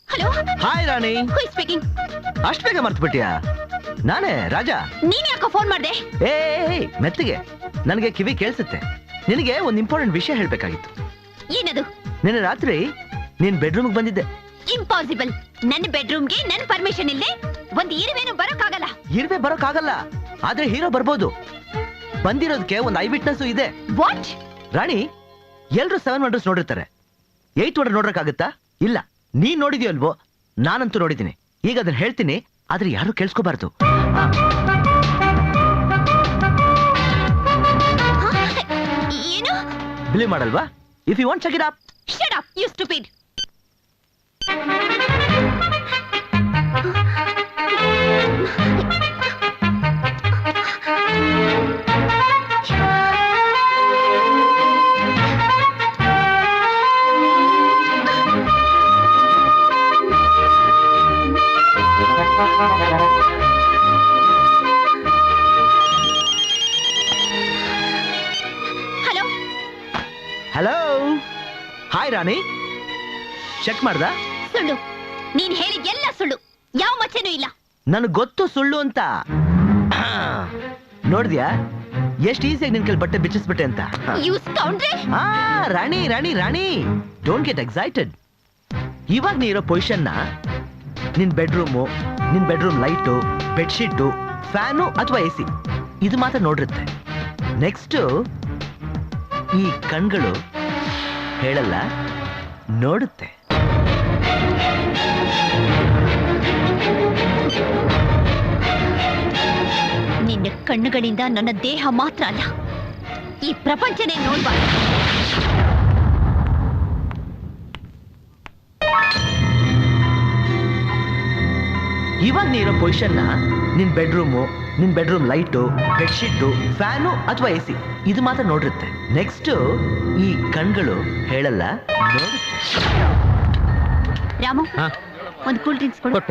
Hello hi Rani. Who is speaking? ಅಷ್ಟು ಬೇಗ ಮರ್ತು ಬಿಟ್ಟಿಯಾ? ನಾನೇ ರಾಜಾ. ನೀನ್ ಯಾಕೋ ಫೋನ್ ಮಾಡ್ದೆ? ಮೆತ್ತಿಗೆ ನನಗೆ ಕಿವಿ ಕೇಳಿಸುತ್ತೆ. ನಿನಗೆ ಒಂದು ಇಂಪಾರ್ಟೆಂಟ್ ವಿಷಯ ಹೇಳ್ಬೇಕಾಗಿತ್ತು. ಏನದು? ನಿನ್ನೆ ರಾತ್ರಿ ನೀನ್ ಬೆಡ್ರೂಮ್ಗೆ ಬಂದಿದ್ದೆ. ಇಂಪಾಸಿಬಲ್. ನನ್ನ ಬೆಡ್ರೂಮ್ಗೆ ನನ್ನ ಪರ್ಮಿಷನ್ ಇಲ್ಲದೆ ಒಂದ್ ಇರುವೆನು ಬರೋಕ್ಕಾಗಲ್ಲ. ಇರುವೆ ಬರೋಕ್ಕಾಗಲ್ಲ, ಆದ್ರೆ ಹೀರೋ ಬರ್ಬೋದು. ಬಂದಿರೋದಕ್ಕೆ ಒಂದು ಐ ವಿಟ್ನೆಸ್ ಇದೆ. ವಾಟ್? ರಾಣಿ, ಎಲ್ರು 7 ವಂಡರ್ಸ್ ನೋಡಿರ್ತಾರೆ, 8 ವಂಡರ್ ನೋಡಕ್ಕಾಗತ್ತಾ? ಇಲ್ಲ. ನೀನ್ ನೋಡಿದ್ಯಲ್ವೋ? ನಾನಂತೂ ನೋಡಿದ್ದೀನಿ. ಈಗ ಅದನ್ನ ಹೇಳ್ತೀನಿ, ಆದ್ರೆ ಯಾರು ಕೇಳಿಸ್ಕೋಬಾರ್ದು. ಏನು? ಬಿಲೀವ್ ಮಾಡಲ್ವಾ? If you want check it up. Shut up you stupid. Hello hello. Hi Rani. Check ಮಾಡ್ದ? ಸುಳ್ಳು. ನೀನ್ ಹೇಳಿದ್ದೆಲ್ಲ ಸುಳ್ಳು. ಯಾವ ಮಚ್ಚೆನೂ ಇಲ್ಲ. ನನಗ್ ಗೊತ್ತು ಸುಳ್ಳು ಅಂತ. ನೋಡಿದ್ಯಾ ಎಷ್ಟು ಈಸಿಯಾಗಿ ನಿನ್ ಕೈಲಿ ಬಟ್ಟೆ ಬಿಚ್ಚಿಸ್ಬಿಟ್ಟೆ ಅಂತ? You scoundrel. Rani Rani Rani, don't get excited. ಇವಾಗ ನೀ ಇರೋ ಪೊಸಿಷನ್ನ ನಿನ್ ಬೆಡ್ರೂಮ್ ಲೈಟು, ಬೆಡ್ಶೀಟು, ಫ್ಯಾನು ಅಥವಾ AC ಇದು ಮಾತ್ರ ನೋಡಿರುತ್ತೆ. ನೆಕ್ಸ್ಟ್ ಈ ಕಣ್ಗಳು ಹೇಳಲ್ಲ, ನೋಡುತ್ತೆ. ನಿನ್ನ ಕಣ್ಣುಗಳಿಂದ ನನ್ನ ದೇಹ ಮಾತ್ರ ಅಲ್ಲ, ಈ ಪ್ರಪಂಚನೇ ನೋಡ್ಬಾರ್ದು. ಇವಾಗ ನೀ ಇರೋ ಪೊಸಿಷನ್ನ ನಿನ್ ಬೆಡ್ರೂಮ್ ಲೈಟು, ಬೆಡ್ಶೀಟು, ಫ್ಯಾನು ಅಥವಾ AC ಇದು ಮಾತ್ರ ನೋಡಿರುತ್ತೆ. ನೆಕ್ಸ್ಟ್ ಈ ಕಣ್ಗಳು ಹೇಳಲ್ಲ, ನೋಡುತ್ತೆ. ರಾಮು, ಒಂದು ಕೂಲ್ ಡ್ರಿಂಕ್ಸ್ ಕೊಡು.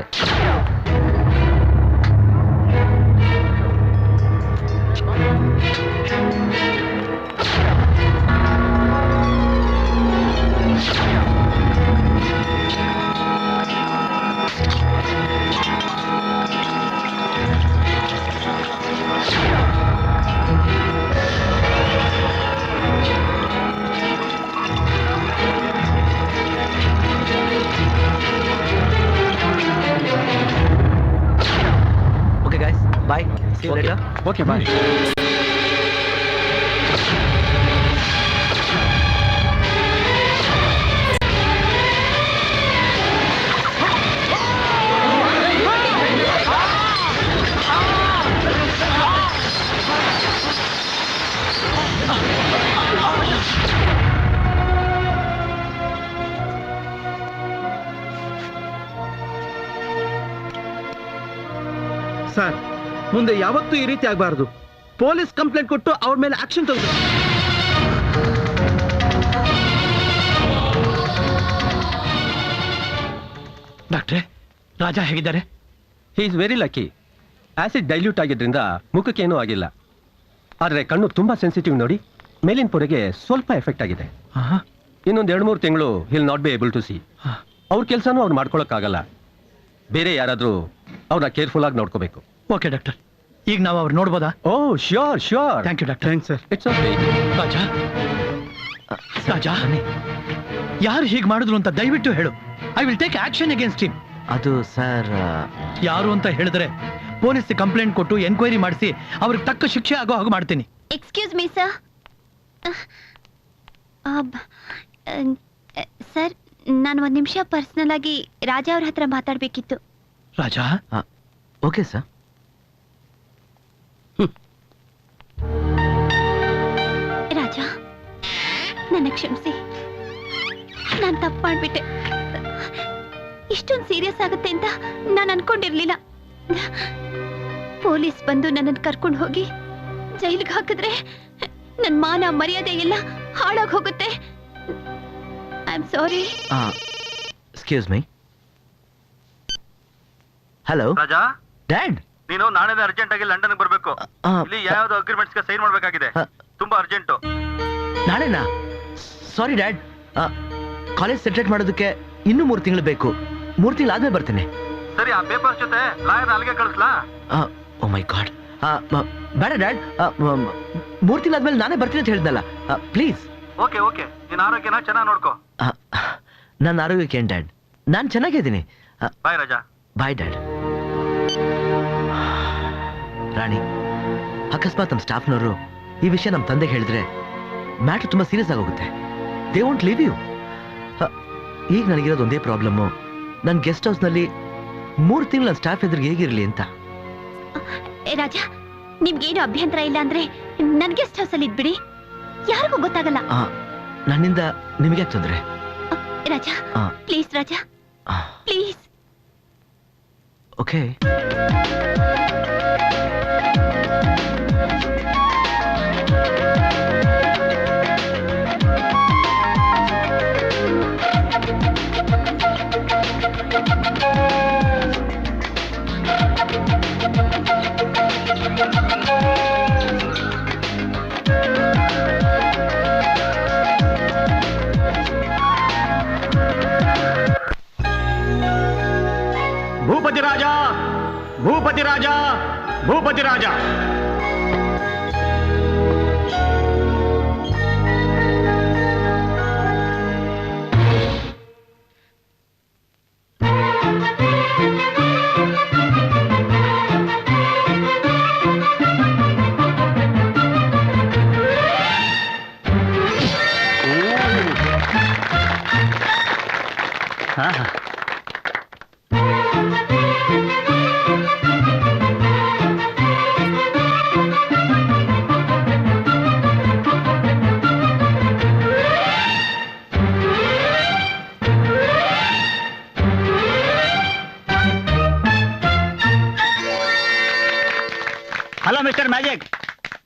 Okay guys, bye. See you later. Okay, bye. Sir, ಮುಂದೆ ಯಾವತ್ತೂ ಈ ರೀತಿ ಆಗಬಾರದು. ಪೊಲೀಸ್ ಕಂಪ್ಲೇಂಟ್ ಕೊಟ್ಟು ಅವ್ರ ಮೇಲೆ ಆಕ್ಷನ್ ತಗೊಂಡು. ಡಾಕ್ಟ್ರೆ, ರಾಜಾ ಹೇಗಿದ್ದಾರೆ? He is very lucky. Acid dilute ಆಗಿದ್ರಿಂದ ಮುಖಕ್ಕೇನೂ ಆಗಿಲ್ಲ. ಆದರೆ ಕಣ್ಣು ತುಂಬಾ ಸೆನ್ಸಿಟಿವ್ ನೋಡಿ, ಮೇಲಿನ ಪೊರೆಗೆ ಸ್ವಲ್ಪ ಎಫೆಕ್ಟ್ ಆಗಿದೆ. ಇನ್ನೊಂದು 2-3 ತಿಂಗಳು he'll not be able to see. ಅವ್ರ ಕೆಲಸನೂ ಅವ್ರು ಮಾಡ್ಕೊಳಕ್ಕಾಗಲ್ಲ. ಬೇರೆ ಯಾರಾದರೂ ಅವ್ರನ್ನ ಕೇರ್ಫುಲ್ ಆಗಿ ನೋಡ್ಕೋಬೇಕು. ಓಕೆ ಡಾಕ್ಟರ್, ಈಗ ನಾವು ಅವ್ರು ನೋಡ್ಬೋದಾ? Oh sure sure. Thank you doctor. Thanks sir. It's okay. Raja, ಯಾರು ಹೀಗೆ ಮಾಡಿದ್ರು ಅಂತ ದಯವಿಟ್ಟು ಹೇಳು. I will take action against him. ಅದು ಸರ್, ಯಾರು ಅಂತ ಹೇಳಿದ್ರೆ ಪೊಲೀಸ್ ಕಂಪ್ಲೇಂಟ್ ಕೊಟ್ಟು ಎನ್ಕ್ವೈರಿ ಮಾಡಿಸಿ ಅವ್ರಿಗೆ ತಕ್ಕ ಶಿಕ್ಷೆ ಆಗೋ ಹಾಗೆ ಮಾಡ್ತೀನಿ. Excuse me sir. ಸರ್, ನಾನು 1 ನಿಮಿಷ ಪರ್ಸನಲ್ ಆಗಿ ರಾಜಾ ಅವ್ರ ಹತ್ರ ಮಾತಾಡ್ಬೇಕಿತ್ತು. Raja, okay sir. ರಾಜಾ, ನನ್ನ ಕ್ಷಮಿಸಿ. ನಾನು ತಪ್ಪು ಮಾಡ್ಬಿಟ್ಟೆ. ಇಷ್ಟೊಂದು ಸೀರಿಯಸ್ ಆಗುತ್ತೆ ಅಂತ ನಾನು ಅನ್ಕೊಂಡಿರ್ಲಿಲ್ಲ. ಪೊಲೀಸ್ ಬಂದು ನನ್ನನ್ನು ಕರ್ಕೊಂಡು ಹೋಗಿ ಜೈಲಿಗೆ ಹಾಕಿದ್ರೆ ನನ್ನ ಮಾನ ಮರ್ಯಾದೆ ಎಲ್ಲ ಹಾಳಾಗಿ ಹೋಗುತ್ತೆ. I am sorry. Excuse me. Hello Raja, dad. ನೀನು ನಾಳೆ ಅರ್ಜೆಂಟ್ ಆಗಿ ಲಂಡನ್ ಬರಬೇಕು. ಇಲ್ಲಿ ಯಾವ್ದು ಅಗ್ರಿಮೆಂಟ್ಸ್ ಗೆ ಸೈನ್ ಮಾಡ್ಬೇಕಾಗಿದೆ. ತುಂಬಾ ಅರ್ಜೆಂಟ್. ನಾಳೆನಾ? ಸಾರಿ ಡ್ಯಾಡ್, ಕಾಲೇಜ್ ಸೆಟ್ರೇಟ್ ಮಾಡೋದಕ್ಕೆ ಇನ್ನೂ 3 ತಿಂಗಳು ಬೇಕು. 3 ತಿಂಗಳು ಆದ್ಮೇಲೆ ಬರ್ತೇನೆ. ಸರಿ, ಆ ಪೇಪರ್ಸ್ ಜೊತೆ ಲಾಯರ್ ಅಲ್ಲಿಗೆ ಕಳಿಸ್ಲಾ? ಓ ಮೈ ಗಾಡ್, ಬೇಡ ಡ್ಯಾಡ್, 3 ತಿಂಗಳಾದ್ಮೇಲೆ ನಾನೇ ಬರ್ತೀನಿ ಅಂತ ಹೇಳಿದ್ನಲ್ಲ, ಪ್ಲೀಸ್. ಓಕೆ ಓಕೆ, ನಿನ್ನ ಆರೋಗ್ಯನ ಚೆನ್ನಾಗಿ ನೋಡ್ಕೋ. ನನ್ನ ಆರೋಗ್ಯಕ್ಕೆ ಏನ್ ಡ್ಯಾಡ್, ನಾನು ಚೆನ್ನಾಗಿದ್ದೀನಿ. ಬಾಯ್ ರಾಜಾ. ಬಾಯ್ ಡ್ಯಾಡ್. ರಾಣಿ, ಅಕಸ್ಮಾತ್ ನಮ್ಮ ಸ್ಟಾಫ್ನವರು ಈ ವಿಷಯ ನಮ್ಮ ತಂದೆಗೆ ಹೇಳಿದ್ರೆ ಮ್ಯಾಟ್ರ್ ತುಂಬಾ ಸೀರಿಯಸ್ ಆಗೋಗುತ್ತೆ. They want leave you. ಈಗ ನನಗಿರೋದು ಒಂದೇ ಪ್ರಾಬ್ಲಮ್ಮು, ನನ್ನ ಗೆಸ್ಟ್ ಹೌಸ್ನಲ್ಲಿ 3 ತಿಂಗಳು ನನ್ನ ಸ್ಟಾಫ್ ಎದುರಿಗೆ ಹೇಗಿರಲಿ ಅಂತ. ರಾಜಾ, ನಿಮ್ಗೇನು ಅಭ್ಯಂತರ ಇಲ್ಲ ಅಂದ್ರೆ ನನ್ ಗೆಸ್ಟ್ ಹೌಸ್ ಅಲ್ಲಿ ಇದ್ಬಿಡಿ, ಯಾರಿಗೂ ಗೊತ್ತಾಗಲ್ಲ. ನನ್ನಿಂದ ನಿಮಗೆ ತೊಂದರೆ? Raja please, Raja please. Okay. Bhupathi Raja, Bhupathi Raja, Bhupathi Raja. Hello mister magic,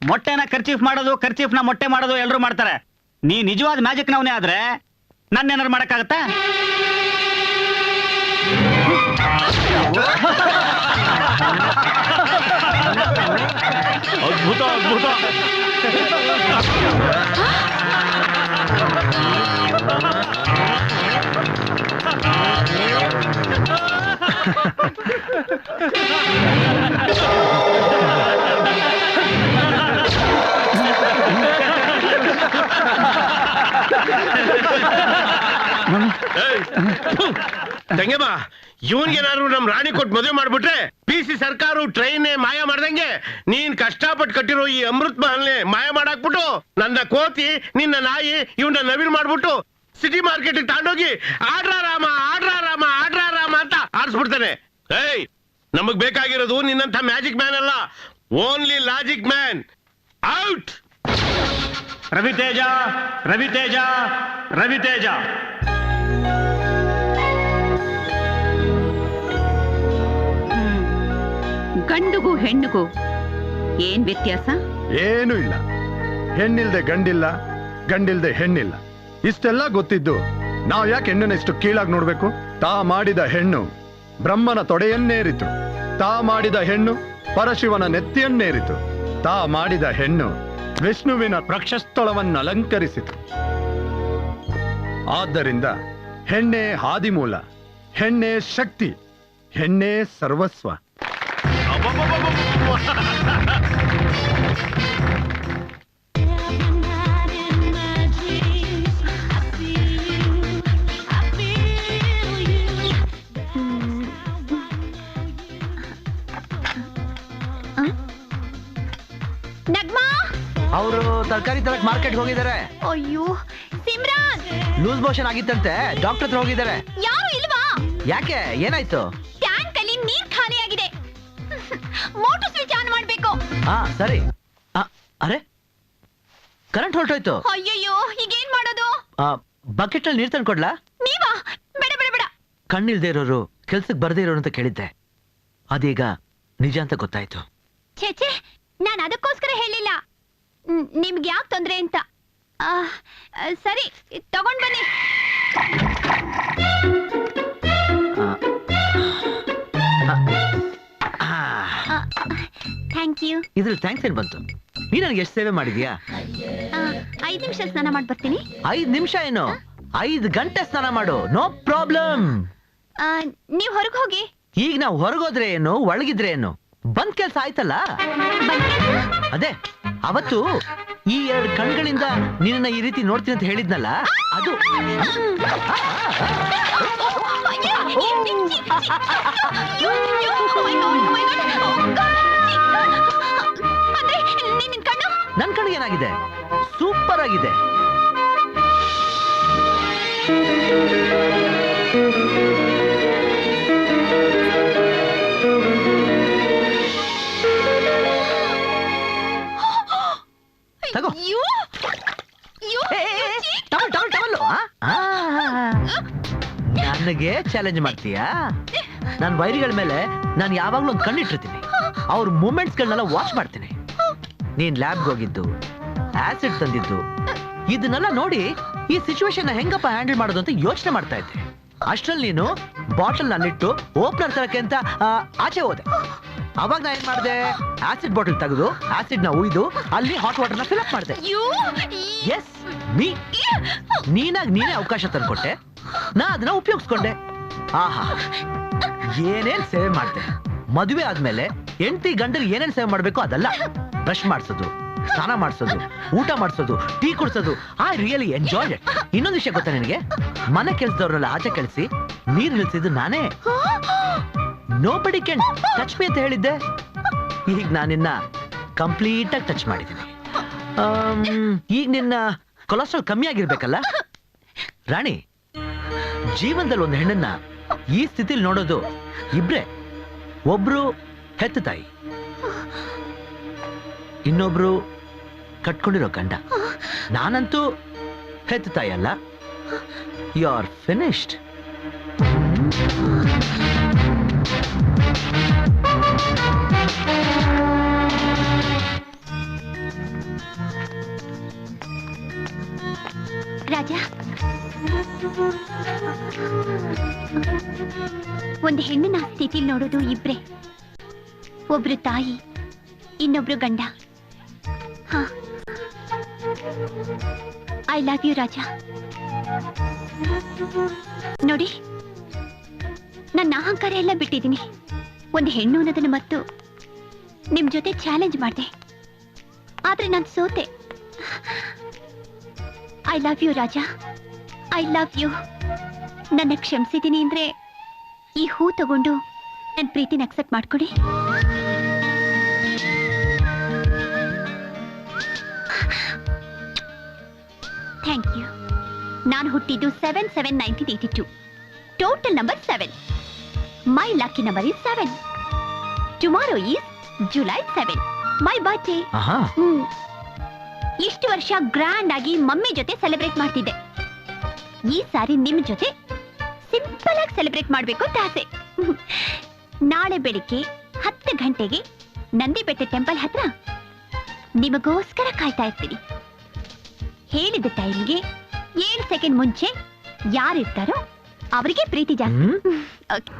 ಮೊಟ್ಟೆನ ಕರ್ಚೀಫ್ ಮಾಡೋದು, ಕರ್ಚೀಫ್ನ ಮೊಟ್ಟೆ ಮಾಡೋದು ಎಲ್ಲರೂ ಮಾಡ್ತಾರೆ. ನೀ ನಿಜವಾದ ಮ್ಯಾಜಿಕ್ ನವನೇ ಆದ್ರೆ ನನ್ನೇನಾರು ಮಾಡಕ್ಕಾಗತ್ತಾ? ಅದ್ಭುತ ಅದ್ಭುತ. ತಂಗೆಮ್ಮ, ಇವನ್ಗೇನಾದ್ರು ನಮ್ ರಾಣಿ ಕೊಟ್ಟು ಮದುವೆ ಮಾಡ್ಬಿಟ್ರೆ PC ಸರ್ಕಾರ ಟ್ರೈನ್ ಮಾಯ ಮಾಡ್ದಂಗೆ ನೀನ್ ಕಷ್ಟಪಟ್ಟು ಕಟ್ಟಿರೋ ಈ ಅಮೃತ್ ಮಹಲ್ನೆ ಮಾಯ ಮಾಡಾಕ್ಬಿಟ್ಟು ನನ್ನ ಕೋತಿ, ನಿನ್ನ ನಾಯಿ, ಇವನ್ನ ನವಿಲ್ ಮಾಡ್ಬಿಟ್ಟು ಸಿಟಿ ಮಾರ್ಕೆಟ್ ತಗೊಂಡೋಗಿ ಆಡ್ರಾ ರಾಮ ಆಡ್ರಾ ರಾಮ ಆಡ್ರಾ ರಾಮ ಅಂತ ಆರಿಸ್ಬಿಡ್ತಾನೆ. ಏಯ್, ನಮಗ್ ಬೇಕಾಗಿರೋದು ನಿನ್ನಂತ ಮ್ಯಾಜಿಕ್ ಮ್ಯಾನ್ ಅಲ್ಲ, only logic man. Out. Raviteja, Raviteja, Raviteja. ಗಂಡುಗೂ ಹೆಣ್ಣಿಗೂ ಏನ್ ವ್ಯತ್ಯಾಸ? ಏನೂ ಇಲ್ಲ. ಹೆಣ್ಣಿಲ್ದೆ ಗಂಡಿಲ್ಲ, ಗಂಡಿಲ್ದೆ ಹೆಣ್ಣಿಲ್ಲ. ಇಷ್ಟೆಲ್ಲ ಗೊತ್ತಿದ್ದು ನಾವ್ ಯಾಕೆ ಹೆಣ್ಣನ್ನ ಇಷ್ಟು ಕೀಳಾಗಿ ನೋಡ್ಬೇಕು? ತಾ ಮಾಡಿದ ಹೆಣ್ಣು ಬ್ರಹ್ಮನ ತೊಡೆಯನ್ನೇರಿತು, ತಾ ಮಾಡಿದ ಹೆಣ್ಣು ಪರಶಿವನ ನೆತ್ತಿಯನ್ನೇರಿತು, ತಾ ಮಾಡಿದ ಹೆಣ್ಣು ವಿಷ್ಣುವಿನ ವಕ್ಷಸ್ಥಳವನ್ನು ಅಲಂಕರಿಸಿತು. ಆದ್ದರಿಂದ ಹೆಣ್ಣೆ ಆದಿಮೂಲ, ಹೆಣ್ಣೆ ಶಕ್ತಿ, ಹೆಣ್ಣೆ ಸರ್ವಸ್ವ. ನಗ್ಮಾ, ಅವರು ತರಕಾರಿ ತರಕ್ ಮಾರ್ಕೆಟ್ಗೆ ಹೋಗಿದ್ದಾರೆ. ಅಯ್ಯೋ ಸಿಮ್ರಾನ್, ಲೂಸ್ ಮೋಷನ್ ಆಗಿತ್ತಂತೆ, ಡಾಕ್ಟರ್ ಹತ್ರ ಹೋಗಿದ್ದಾರೆ. ಯಾರು ಇಲ್ವಾ? ಯಾಕೆ, ಏನಾಯ್ತು? ಟ್ಯಾಂಕ್ ಅಲ್ಲಿ ನೀರ್ ಖಾಲಿಯಾಗಿದೆ, ಮೋಟರ್ ಸ್ವಿಚ್ ಆನ್ ಮಾಡ್ಬೇಕು. ಸರಿ. ಅರೆ, ಕರೆಂಟ್ ಹೊರಟೋಯ್ತು. ಅಯ್ಯಯ್ಯೋ, ಈಗೇನ್ ಮಾಡೋದು? ಬಕೆಟ್ ಅಲ್ಲಿ ನೀರ್ ತಂದ್ಕೊಡ್ಲಾ? ನೀವಾ? ಬೇಡ ಬೇಡ ಬೇಡ. ಕಣ್ಣಿಲ್ದೇ ಇರೋರು ಕೆಲ್ಸಕ್ಕೆ ಬರ್ದೇ ಇರೋರು ಅಂತ ಕೇಳಿದ್ದೆ, ಅದೀಗ ನಿಜ ಅಂತ ಗೊತ್ತಾಯ್ತು. ಛೇ, ನಾನು ಅದಕ್ಕೋಸ್ಕರ ಹೇಳಿಲ್ಲ, ನಿಮ್ಗೆ ಯಾಕೆ ತೊಂದ್ರೆ ಅಂತ. ಸರಿ, ತಗೊಂಡ್ ಬನ್ನಿ. Thank you. ಇದ್ರಲ್ಲಿ ಥ್ಯಾಂಕ್ಸ್ ಏನ್ ಬಂತು? ನೀ ನನಗೆ ಎಷ್ಟು ಸೇವೆ ಮಾಡಿದ್ಯಾ? 5 ನಿಮಿಷ ಸ್ನಾನ ಮಾಡಿ ಬರ್ತೀನಿ. 5 ನಿಮಿಷ ಏನು? 5 ಗಂಟೆ ಸ್ನಾನ ಮಾಡು, ನೋ ಪ್ರಾಬ್ಲಮ್. ನೀವ್ ಹೊರಗೆ ಹೋಗಿ. ಈಗ ನಾವು ಹೊರಗೋದ್ರೆ ಏನು, ಒಳಗಿದ್ರೆ ಏನು, ಬಂದ್ ಕೆಲ್ಸ ಆಯ್ತಲ್ಲ. ಅದೇ ಅವತ್ತು ಈ 2 ಕಣ್ಗಳಿಂದ ನಿನ್ನ ಈ ರೀತಿ ನೋಡ್ತೀನಿ ಅಂತ ಹೇಳಿದ್ನಲ್ಲ, ಅದು. ನನ್ ಕಣ್ಣಿಗೆ ಏನಾಗಿದೆ? ಸೂಪರ್ ಆಗಿದೆ. ತಗೋ. ನನಗೆ ಚಾಲೆಂಜ್ ಮಾಡ್ತೀಯಾ? ನನ್ನ ವೈರಿಗಳ ಮೇಲೆ ನಾನು ಯಾವಾಗ್ಲೂ ಒಂದು ಕಣ್ಣಿಟ್ಟಿರ್ತೀನಿ. ಅವ್ರ ಮೂಮೆಂಟ್ಸ್ಗಳನ್ನೆಲ್ಲ ವಾಚ್ ಮಾಡ್ತೀನಿ. ನೀನ್ ಲ್ಯಾಬ್ಗೆ ಹೋಗಿದ್ದು, ಆಸಿಡ್ ತಂದಿದ್ದು, ಇದನ್ನೆಲ್ಲ ನೋಡಿ ಈ ಸಿಚುವೇಶನ್ ಹೆಂಗಪ್ಪ ಹ್ಯಾಂಡಲ್ ಮಾಡೋದು ಅಂತ ಯೋಚನೆ ಮಾಡ್ತಾ ಇದ್ದೆ. ಅಷ್ಟ್ರಲ್ಲಿ ನೀನು ಬಾಟಲ್ ನಲ್ಲಿಟ್ಟು ಓಪನರ್ ತರಕ್ಕೆ ಅಂತ ಆಚೆ ಹೋದೆ. ಅವಾಗ ನಾ ಏನ್ ಮಾಡಿದೆ? ಆಸಿಡ್ ಬಾಟಲ್ ತೆಗೆದು ಆಸಿಡ್ ನ ಉಯ್ದು ಅಲ್ಲಿ ಹಾಟ್ ವಾಟರ್ ನ ಫಿಲ್ ಮಾಡಿದೆ. ಎಸ್, ನೀನೇ ಅವಕಾಶ ತಂದ್ಕೊಟ್ಟೆ, ನಾ ಅದನ್ನ ಉಪಯೋಗಿಸ್ಕೊಂಡೆ. ಆಹಾ, ಏನೇನ್ ಸೇವೆ ಮಾಡ್ದೆ. ಮದುವೆ ಆದ್ಮೇಲೆ ಹೆಂಡತಿ ಗಂಡಲ್ಲಿ ಏನೇನ್ ಸೇವೆ ಮಾಡ್ಬೇಕು ಅದಲ್ಲ. ಬ್ರಷ್ ಮಾಡಿಸೋದು, ಸ್ನಾನ ಮಾಡಿಸೋದು, ಊಟ ಮಾಡಿಸೋದು, ಟೀ ಕುಡಿಸೋದು. I really enjoy it. ಇನ್ನೊಂದು ವಿಷಯ ಗೊತ್ತಾ ನಿನಗೆ? ಮನೆ ಕೆಲಸದವ್ರನ್ನೆಲ್ಲ ಆಚೆ ಕಳಿಸಿ ನೀರು ನಿಲ್ಸಿದ್ದು ನಾನೇ. ನೋಬಡಿ ಕ್ಯಾನ್ ಟಚ್ ಮೀ ಅಂತ ಹೇಳಿದ್ದೆ. ಈಗ ನಾನಿನ್ನ ಕಂಪ್ಲೀಟ್ ಆಗಿ ಟಚ್ ಮಾಡಿದ್ದೀನಿ. ಈಗ ನಿನ್ನ ಕೊಲೆಸ್ಟ್ರಾಲ್ ಕಮ್ಮಿ ಆಗಿರ್ಬೇಕಲ್ಲ ರಾಣಿ? ಜೀವನದಲ್ಲಿ ಒಂದು ಹೆಣ್ಣನ್ನ ಈ ಸ್ಥಿತಿಲಿ ನೋಡೋದು ಇಬ್ರೆ. ಒಬ್ರು ಹೆತ್ತ ತಾಯಿ, ಇನ್ನೊಬ್ರು ಕಟ್ಕೊಂಡಿರೋ ಗಂಡ. ನಾನಂತೂ ಹೆತ್ತ ತಾಯಿ ಅಲ್ಲ. You are finished. ರಾಜ, ಒಂದು ಹೆಣ್ಣಿನ ಸ್ಥಿತಿ ನೋಡೋದು ಇಬ್ರೆ. ಒಬ್ರು ತಾಯಿ, ಇನ್ನೊಬ್ರು ಗಂಡ. ಐ ಲವ್ ಯು ರಾಜ. ನೋಡಿ, ನನ್ನ ಅಹಂಕಾರ ಎಲ್ಲ ಬಿಟ್ಟಿದ್ದೀನಿ. ಒಂದು ಹೆಣ್ಣು ಅನ್ನೋದನ್ನ ಮತ್ತು ನಿಮ್ ಜೊತೆ ಚಾಲೆಂಜ್ ಮಾಡಿದೆ, ಆದ್ರೆ ನಾನು ಸೋತೆ. I love you Raja, I love you. ನನ್ನ ಕ್ಷಮಿಸಿದ್ದೀನಿ ಅಂದ್ರೆ ಈ ಹೂ ತಗೊಂಡು ನನ್ನ ಪ್ರೀತಿನ ಅಕ್ಸೆಪ್ಟ್ ಮಾಡ್ಕೊಡಿ. Thank you. ನಾನು ಹುಟ್ಟಿದ್ದು 7/7/1982. Total number 7. My lucky number is 7. Tomorrow is July 7. My birthday. ಇಷ್ಟು ವರ್ಷ ಗ್ರ್ಯಾಂಡ್ ಆಗಿ ಮಮ್ಮಿ ಜೊತೆ ಸೆಲೆಬ್ರೇಟ್ ಮಾಡ್ತಿದ್ದೆ. ಈ ಸಾರಿ ನಿಮ್ ಜೊತೆ ಸಿಂಪಲ್ ಆಗಿ ಸೆಲೆಬ್ರೇಟ್ ಮಾಡ್ಬೇಕು ಅಂತ ಆಸೆ. ನಾಳೆ ಬೆಳಿಗ್ಗೆ 10 ಗಂಟೆಗೆ ನಂದಿ ಬೆಟ್ಟ ಟೆಂಪಲ್ ಹತ್ರ ನಿಮಗೋಸ್ಕರ ಕಾಯ್ತಾ ಇರ್ತೀನಿ. ಹೇಳಿದ ಟೈಮ್ಗೆ 7 ಸೆಕೆಂಡ್ ಮುಂಚೆ ಯಾರಿರ್ತಾರೋ ಅವರಿಗೆ ಪ್ರೀತಿ ಜಾಸ್ತಿ. ಓಕೆ.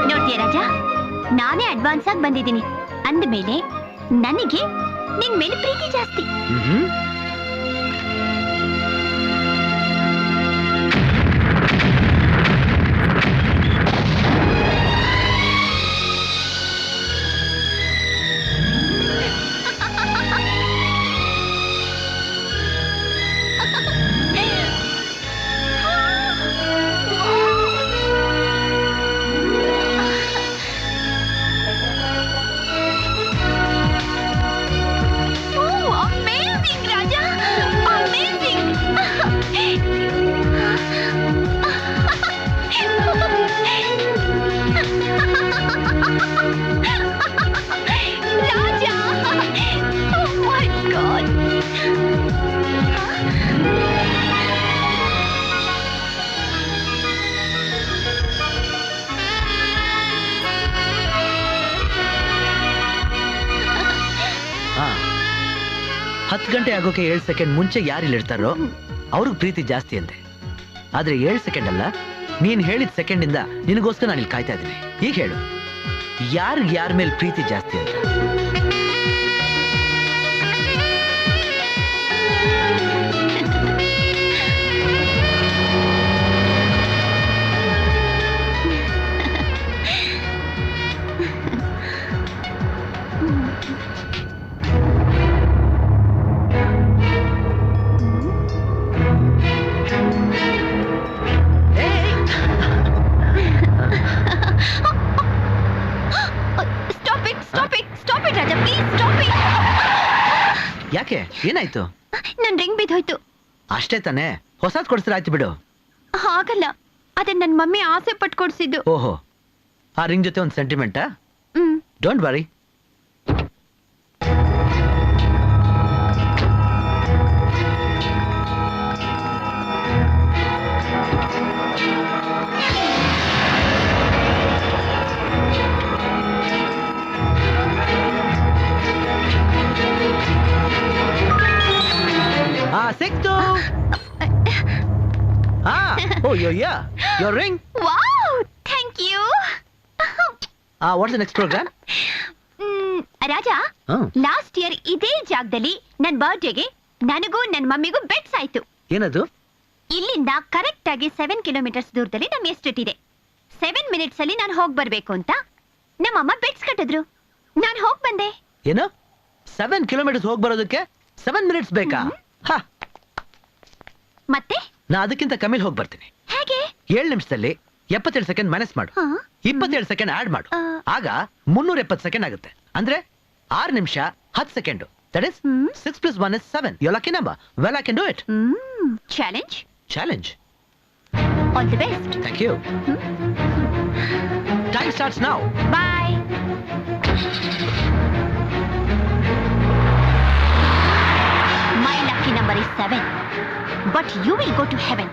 ನೋಡ್ತೀಯ ರಾಜ, ನಾನೇ ಅಡ್ವಾನ್ಸ್ ಆಗಿ ಬಂದಿದ್ದೀನಿ ಅಂದಮೇಲೆ ನನಗೆ ನಿನ್ ಮೇಲೆ ಪ್ರೀತಿ ಜಾಸ್ತಿ. Amazing, Raja! 10 ಗಂಟೆ ಆಗೋಕೆ 7 ಸೆಕೆಂಡ್ ಮುಂಚೆ ಯಾರು ಇಲ್ಲಿರ್ತಾರೋ ಅವ್ರಿಗೆ ಪ್ರೀತಿ ಜಾಸ್ತಿ ಅಂತೆ. ಆದ್ರೆ 7 ಸೆಕೆಂಡ್ ಅಲ್ಲ, ನೀನ್ ಹೇಳಿದ ಸೆಕೆಂಡ್ ಇಂದ ನಿನಗೋಸ್ಕರ ನಾನು ಇಲ್ಲಿ ಕಾಯ್ತಾ ಇದ್ದೀನಿ. ಈಗ ಹೇಳು, ಯಾರಿಗೆ ಯಾರ ಮೇಲೆ ಪ್ರೀತಿ ಜಾಸ್ತಿ ಅಂತ? ಯಾಕೆ, ಏನಾಯ್ತು? ನನ್ ರಿಂಗ್ ಬಿದ್ದೋಯ್ತು. ಅಷ್ಟೇ ತಾನೇ, ಹೊಸದ್ ಕೊಡ್ಸಿದ್ರೆ ಆಯ್ತು ಬಿಡು. ಹಾಗಲ್ಲ, ಅದೇ ನನ್ ಮಮ್ಮಿ ಆಸೆ ಪಟ್ಟು ಕೊಡ್ಸಿದ್ದು. ಓಹೋ, ಆ ರಿಂಗ್ ಜೊತೆ ಒಂದು ಸೆಂಟಿಮೆಂಟಾ? ಹ್ಮ್. Don't worry. ಸಿಕ್ತು. Oh, yeah. Your ring. Wow, thank you. What's the next program? Raja, last year ಇದೇ ಜಾಗದಲ್ಲಿ ನನ್ ಬರ್ತ್ಡೇಗೆ ನನಗೂ ನನ್ ಮಮ್ಮಿಗೂ ಬೆಟ್ಸ್ ಆಯ್ತು. ಏನದು? ಇಲ್ಲಿಂದ ಕರೆಕ್ಟ್ ಆಗಿ 7 ಕಿಲೋಮೀಟರ್ಸ್ ದೂರದಲ್ಲಿ ನಮ್ಮ ಎಸ್ಟೇಟ್ ಇದೆ. 7 ಮಿನಿಟ್ಸ್ ಅಲ್ಲಿ ನಾನು ಹೋಗ್ ಬರ್ಬೇಕು ಅಂತ ನಮ್ಮಮ್ಮ ಬೆಟ್ಸ್ ಕಟ್ಟಿದ್ರು. ನಾನು ಹೋಗ್ ಬಂದೆ. ಏನು, 7 ಕಿಲೋಮೀಟರ್ಸ್ ಹೋಗ್ ಬರೋದಕ್ಕೆ 7 ಮಿನಿಟ್ಸ್ ಬೇಕಾ? ಮತ್ತೆ ನಾ ಅದಕ್ಕಿಂತ ಕಮ್ಮಿ ಹೋಗಿ ಬರ್ತೀನಿ. ಹೇಗೆ? 7 ನಿಮಿಷದಲ್ಲಿ 77 ಸೆಕೆಂಡ್ ಮೈನಸ್ ಮಾಡು, 27 ಸೆಕೆಂಡ್ ಆಡ್ ಮಾಡು, ಆಗ 370 ಸೆಕೆಂಡ್ ಆಗುತ್ತೆ. ಅಂದ್ರೆ 6 ನಿಮಿಷ 10 second. That is 6 + 1 is 7. You're lucky number. Well, I can do it. Challenge. All the best. Thank you. Time starts now. Bye. My lucky number is 7. But you will go to heaven.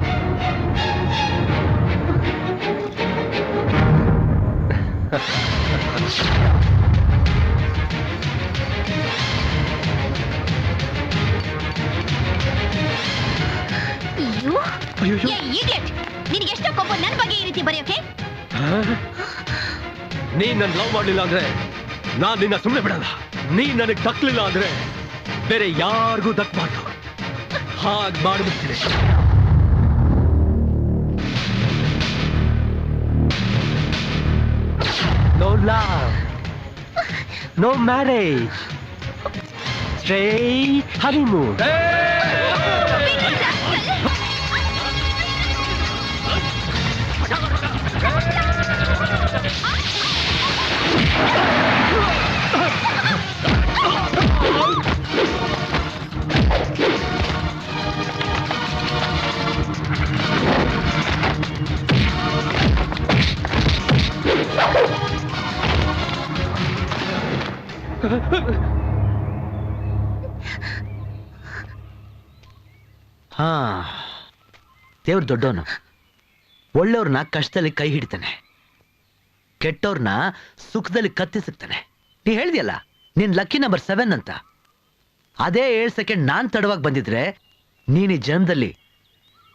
You idiot! ನಿನಗೆ ಎಷ್ಟೋ ಕೋಪ ನನ್ನ ಬಗ್ಗೆ ಈ ರೀತಿ ಬರೆಯೋಕೆ? ನೀನ್ ನನ್ನ love ಮಾಡಲಿಲ್ಲ ಅಂದ್ರೆ ನಾನ್ ನಿನ್ನ ಸುಮ್ಮನೆ ಬಿಡಲ್ಲ. ನೀನ್ ನನಗೆ ದಕ್ಕಲಿಲ್ಲ ಅಂದ್ರೆ ಬೇರೆ ಯಾರಿಗೂ ದಕ್ಕಬಾರ್ದು. ಹಾಗೆ ಮಾಡ್ಬಿಡ್ತೀನಿ. No love, no marriage, straight honeymoon. ದೇವ್ರ ದೊಡ್ಡವನು. ಒಳ್ಳೆಯವ್ರನ್ನ ಕಷ್ಟದಲ್ಲಿ ಕೈ ಹಿಡಿತಾನೆ, ಕೆಟ್ಟವ್ರನ್ನ ಸುಖದಲ್ಲಿ ಕತ್ತಿ ಸಿಗ್ತಾನೆ. ನೀ ಹೇಳಿದ್ಯಲ್ಲ ನಿನ್ ಲಕ್ಕಿ ನಂಬರ್ 7 ಅಂತ. ಅದೇ 7 ಸೆಕೆಂಡ್ ನಾನ್ ತಡವಾಗಿ ಬಂದಿದ್ರೆ ನೀನ್ ಈ ಜನ್ಮದಲ್ಲಿ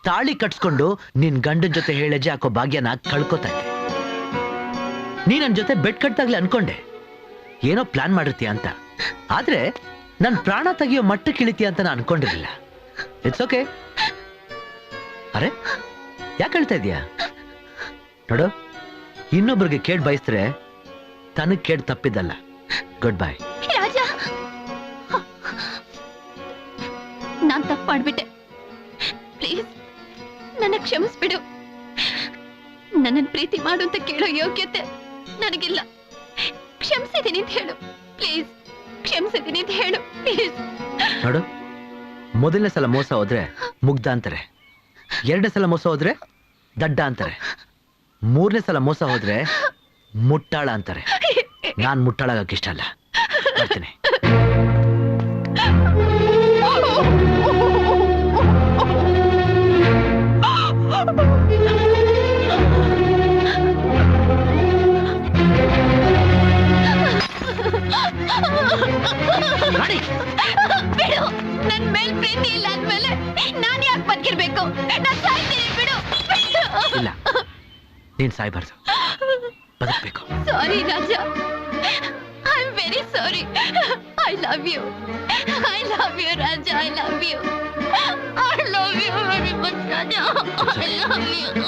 ತಾಳಿ ಕಟ್ಸ್ಕೊಂಡು ನಿನ್ ಗಂಡನ ಜೊತೆ ಹೇಳಜ್ಜೆ ಹಾಕೋ ಭಾಗ್ಯನ ಕಳ್ಕೊತಾ ಇದ್ದೆ. ನೀ ನನ್ ಜೊತೆ ಬೆಡ್ ಕಟ್ಟಾಗ್ಲಿ ಅನ್ಕೊಂಡೆ ಏನೋ ಪ್ಲಾನ್ ಮಾಡಿರ್ತೀಯ ಅಂತ. ಆದ್ರೆ ನನ್ ಪ್ರಾಣ ತೆಗಿಯೋ ಮಟ್ಟಕ್ಕೆ ಇಳಿತೀಯ ಅಂತ ನಾನು ಅನ್ಕೊಂಡಿರ್ಲಿಲ್ಲ. It's okay. ಅರೆ, ಯಾಕೆ ಹೇಳ್ತಾ ಇದೀಯಾ? ನೋಡು, ಇನ್ನೊಬ್ರಿಗೆ ಕೇಡ್ ಬಯಸಿದ್ರೆ ತನಗ್ ಕೇಡ್ ತಪ್ಪಿದ್ದಲ್ಲ. Good bye. ರಾಜ, ನಾನ್ ತಪ್ಪು ಮಾಡ್ಬಿಟ್ಟೆ. ಪ್ಲೀಸ್ ನನ್ನ ಕ್ಷಮಿಸ್ಬಿಡು. ನನ್ನ ಪ್ರೀತಿ ಮಾಡು ಅಂತ ಕೇಳೋ ಯೋಗ್ಯತೆ ನನಗಿಲ್ಲ. ಕ್ಷಮಿಸಿದ್ದೀನಿ ಅಂತ ಹೇಳು ಪ್ಲೀಸ್. ಕ್ಷಮಿಸಿದ್ದೀನಿ ಅಂತ ಹೇಳು ಪ್ಲೀಸ್. ನೋಡು, ಮೊದಲನೇ ಸಲ ಮೋಸ ಹೋದ್ರೆ ಮುಗ್ಧ ಅಂತಾರೆ, 2ನೇ ಸಲ ಮೋಸ ಹೋದ್ರೆ ದಡ್ಡ ಅಂತಾರೆ, 3ನೇ ಸಲ ಮೋಸ ಹೋದ್ರೆ ಮುಟ್ಟಾಳ ಅಂತಾರೆ. ನಾನ್ ಮುಟ್ಟಾಳಾಗಕ್ಕೆ ಇಷ್ಟ ಅಲ್ಲ. ಬರ್ತೀನಿ. ಬಿಡು. ನಿನ್ ಮೇಲ್ ಪ್ರೀತಿ ಇಲ್ಲ ಅಂದ್ಮೇಲೆ ನಾನ್ ಯಾಕೆ ಬದುಕಿರ್ಬೇಕು? ನಾನ್ ಸಾಯ್ತೀನಿ, ಬಿಡು. ಇಲ್ಲ, ನೀನ್ ಸಾಯ್ಬಾರ್ದು, ಬದುಕ್ಬೇಕು. Sorry Raja, I am very sorry. I love you, I love you Raja, I love you, I love you very much Raja, I love you.